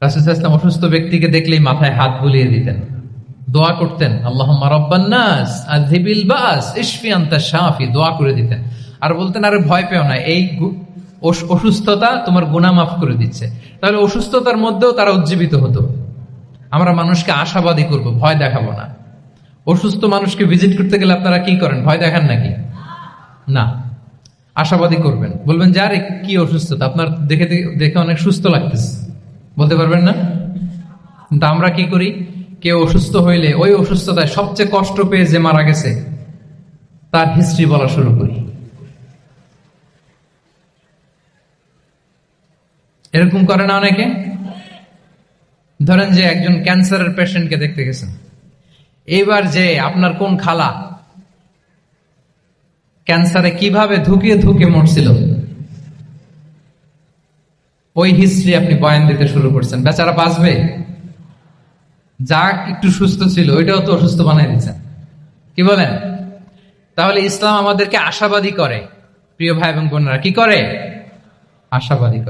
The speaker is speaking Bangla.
রাসূল সাল্লাল্লাহু আলাইহি ওয়াসাল্লাম অসুস্থ ব্যক্তিকে দেখলেই মাথায় হাত বুলিয়ে দিতেন, দোয়া করতেন, আল্লাহুম্মা রাব্বান নাস আযহিবিল বাস ইশফি আনতা শাফি, দোয়া করে দিতেন। আর বলতেন, আরে ভয় পেও না, এই অসুস্থতা তোমার গুনাহ মাফ করে দিচ্ছে। তাহলে অসুস্থতার মধ্যেও তারা উজ্জীবিত হতো। আমরা মানুষকে আশাবাদী করব, ভয় দেখাবো না। অসুস্থ মানুষকে ভিজিট করতে গেলে আপনারা কি করেন? ভয় দেখান নাকি? না, আশাবাদী করবেন, বলবেন যে আরে কি অসুস্থতা, আপনার দেখে দেখে অনেক সুস্থ লাগতেছে, বলতে পারবেন না? কিন্তু আমরা কি করি? কেউ অসুস্থ হইলে ওই অসুস্থতায় সবচেয়ে কষ্ট পেয়ে যে মারা গেছে তার হিস্ট্রি বলা শুরু করি। এরকম করে না অনেকে? ধরেন যে একজন ক্যান্সারের পেশেন্টকে দেখতে গেছেন, এইবার যে আপনার কোন খালা ক্যান্সারে কিভাবে ধুকে ধুকে মরছিল, ওই হিস্ট্রি আপনি বয়ান দিতে শুরু করছেন। বেচারা বাঁচবে? যা একটু সুস্থ ছিল ওইটাও তো অসুস্থ বানাই দিচ্ছেন। কি বলেন? তাহলে ইসলাম আমাদেরকে আশাবাদী করে। প্রিয় ভাই এবং বোনেরা, কি করে? আশাবাদী করে।